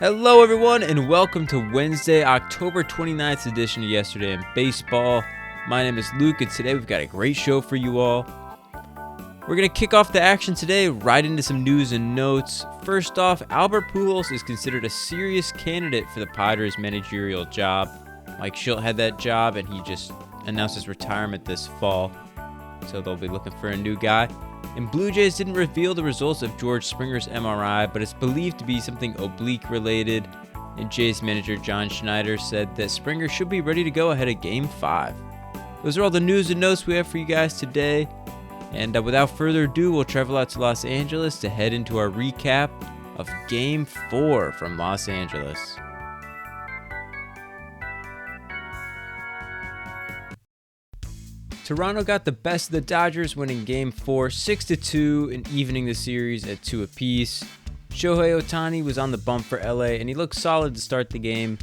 Hello, everyone, and welcome to Wednesday, October 29th edition of Yesterday in Baseball. My name is Luke, and today we've got a great show for you all. We're going to kick off the action today right into some news and notes. First off, Albert Pujols is considered a serious candidate for the Padres managerial job. Mike Shildt had that job, and he just announced his retirement this fall, so they'll be looking for a new guy. And Blue Jays didn't reveal the results of George Springer's MRI, but it's believed to be something oblique related. And Jays manager John Schneider said that Springer should be ready to go ahead of Game 5. Those are all the news and notes we have for you guys today. And without further ado, we'll travel out to Los Angeles to head into our recap of Game 4 from Los Angeles. Toronto got the best of the Dodgers, winning Game 4 6-2 and evening the series at 2 apiece. Shohei Ohtani was on the bump for LA, and he looked solid to start the game.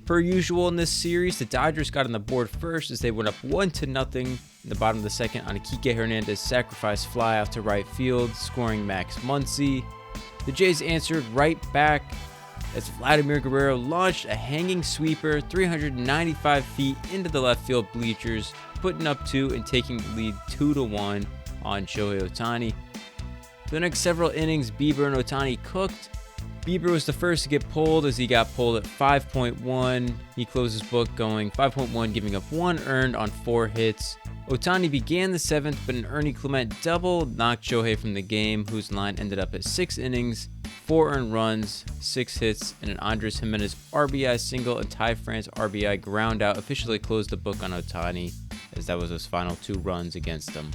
Per usual in this series, the Dodgers got on the board first as they went up 1-0 in the bottom of the second on a Kike Hernandez sacrifice fly out to right field, scoring Max Muncy. The Jays answered right back as Vladimir Guerrero launched a hanging sweeper 395 feet into the left field bleachers, putting up 2 and taking the lead 2-1 on Shohei Ohtani. For the next several innings, Bieber and Ohtani cooked. Bieber was the first to get pulled as he got pulled at 5.1. He closed his book going 5.1, giving up 1 earned on 4 hits. Ohtani began the 7th, but an Ernie Clement double knocked Shohei from the game, whose line ended up at 6 innings, 4 earned runs, 6 hits, and an Andres Gimenez RBI single and Ty France RBI ground out officially closed the book on Ohtani, as that was his final 2 runs against them.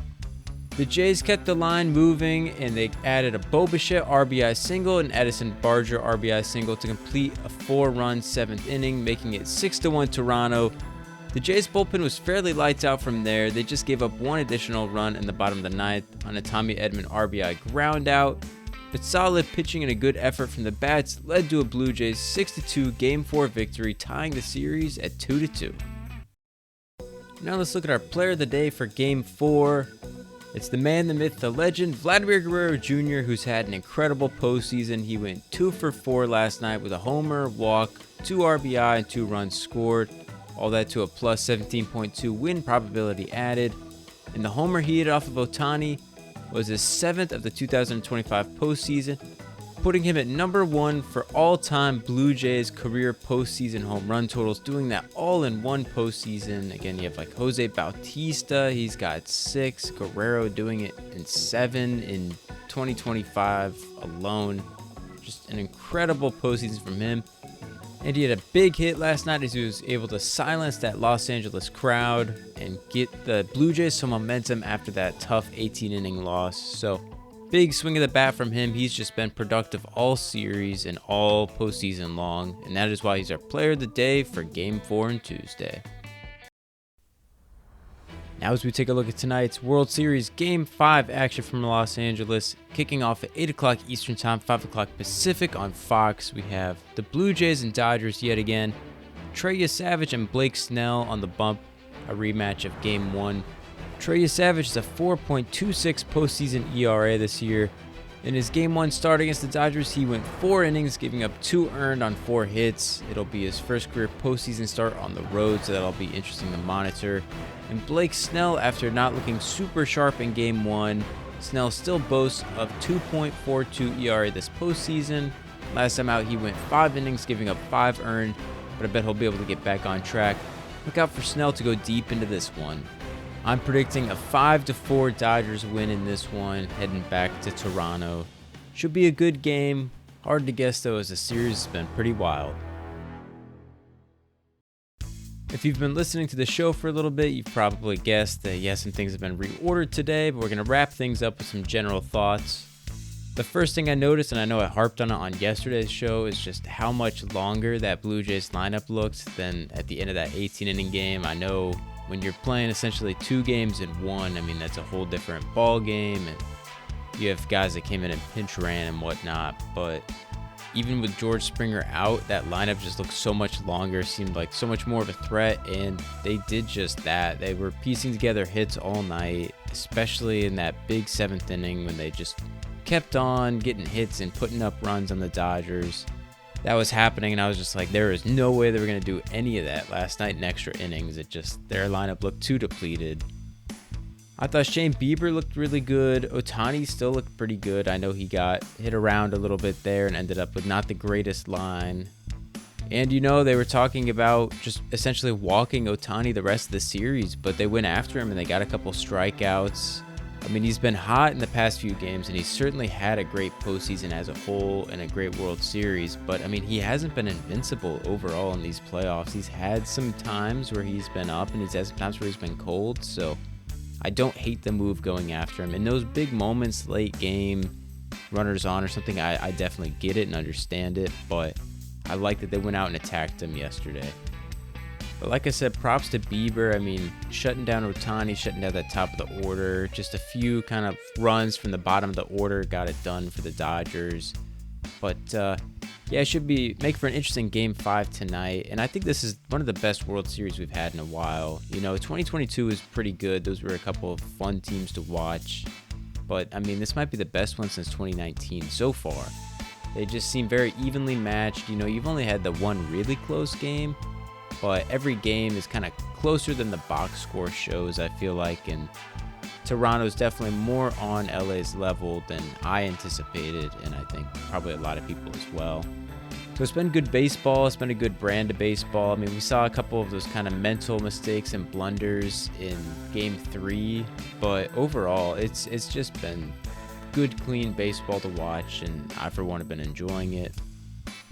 The Jays kept the line moving, and they added a Bo Bichette RBI single and Edison Barger RBI single to complete a 4-run 7th inning, making it 6-1 Toronto. The Jays bullpen was fairly lights out from there. They just gave up 1 additional run in the bottom of the 9th on a Tommy Edman RBI ground out, but solid pitching and a good effort from the bats led to a Blue Jays 6-2 Game 4 victory, tying the series at 2-2. Now let's look at our player of the day for Game 4. It's the man, the myth, the legend, Vladimir Guerrero Jr., who's had an incredible postseason. He went 2 for 4 last night with a homer, walk, 2 RBI, and 2 runs scored. All that to a plus 17.2 win probability added. And the homer he hit off of Ohtani was his 7th of the 2025 postseason, putting him at number 1 for all-time Blue Jays career postseason home run totals, doing that all in one postseason. Again, you have like Jose Bautista, he's got 6, Guerrero doing it in 7 in 2025 alone. Just an incredible postseason from him. And he had a big hit last night as he was able to silence that Los Angeles crowd and get the Blue Jays some momentum after that tough 18-inning loss. So, big swing of the bat from him. He's just been productive all series and all postseason long, and that is why he's our player of the day for Game 4 on Tuesday. Now as we take a look at tonight's World Series Game 5 action from Los Angeles, kicking off at 8 o'clock Eastern Time, 5 o'clock Pacific on Fox, we have the Blue Jays and Dodgers yet again. Trey Yesavage and Blake Snell on the bump, a rematch of Game 1. Trey Yesavage is a 4.26 postseason ERA this year. In his Game 1 start against the Dodgers, he went 4 innings, giving up 2 earned on 4 hits. It'll be his first career postseason start on the road, so that'll be interesting to monitor. And Blake Snell, after not looking super sharp in Game 1, Snell still boasts of 2.42 ERA this postseason. Last time out, he went 5 innings, giving up 5 earned, but I bet he'll be able to get back on track. Look out for Snell to go deep into this one. I'm predicting a 5-4 Dodgers win in this one, heading back to Toronto. Should be a good game. Hard to guess though, as the series has been pretty wild. If you've been listening to the show for a little bit, you've probably guessed that yes, some things have been reordered today, but we're going to wrap things up with some general thoughts. The first thing I noticed, and I know I harped on it on yesterday's show, is just how much longer that Blue Jays lineup looked than at the end of that 18-inning game. I know when you're playing essentially 2 games in one, I mean, that's a whole different ball game, and you have guys that came in and pinch ran and whatnot, but even with George Springer out, that lineup just looked so much longer, seemed like so much more of a threat, and they did just that. They were piecing together hits all night, especially in that big 7th inning when they just kept on getting hits and putting up runs on the Dodgers. that was happening, and I was just like, there is no way they were going to do any of that last night in extra innings. Their lineup looked too depleted. I thought Shane Bieber looked really good. Ohtani still looked pretty good. I know he got hit around a little bit there and ended up with not the greatest line. And, they were talking about just essentially walking Ohtani the rest of the series, but they went after him and they got a couple strikeouts. I mean, he's been hot in the past few games, and he's certainly had a great postseason as a whole and a great World Series. But, I mean, he hasn't been invincible overall in these playoffs. He's had some times where he's been up, and he's had some times where he's been cold. So I don't hate the move going after him. In those big moments, late game, runners on or something, I definitely get it and understand it. But I like that they went out and attacked him yesterday. But like I said, props to Bieber. I mean, shutting down Ohtani, shutting down the top of the order. Just a few kind of runs from the bottom of the order got it done for the Dodgers. But it should make for an interesting Game 5 tonight. And I think this is one of the best World Series we've had in a while. 2022 was pretty good. Those were a couple of fun teams to watch. But, I mean, this might be the best one since 2019 so far. They just seem very evenly matched. You've only had the one really close game, but every game is kind of closer than the box score shows, I feel like. And Toronto's definitely more on LA's level than I anticipated, and I think probably a lot of people as well. So it's been good baseball. It's been a good brand of baseball. I mean, we saw a couple of those kind of mental mistakes and blunders in Game 3, but overall, it's just been good, clean baseball to watch, and I, for one, have been enjoying it.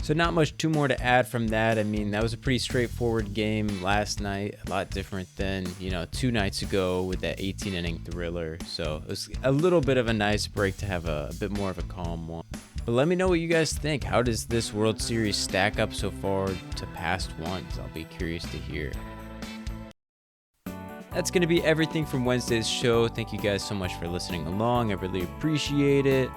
So not much too more to add from that. I mean, that was a pretty straightforward game last night, a lot different than, 2 nights ago with that 18-inning thriller. So it was a little bit of a nice break to have a bit more of a calm one. But let me know what you guys think. How does this World Series stack up so far to past ones? I'll be curious to hear. That's going to be everything from Wednesday's show. Thank you guys so much for listening along. I really appreciate it.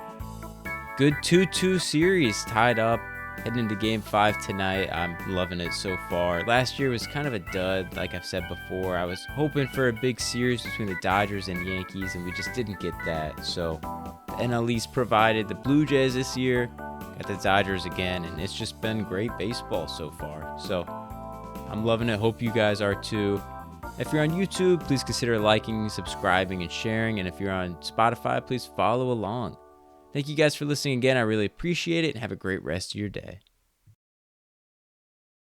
Good 2-2 series tied up. Heading into Game 5 tonight. I'm loving it so far. Last year was kind of a dud, like I've said before. I was hoping for a big series between the Dodgers and Yankees, and we just didn't get that. So the NL East provided the Blue Jays this year, got the Dodgers again, and it's just been great baseball so far. So I'm loving it. Hope you guys are too. If you're on YouTube, please consider liking, subscribing, and sharing. And if you're on Spotify, please follow along. Thank you guys for listening again. I really appreciate it, and have a great rest of your day.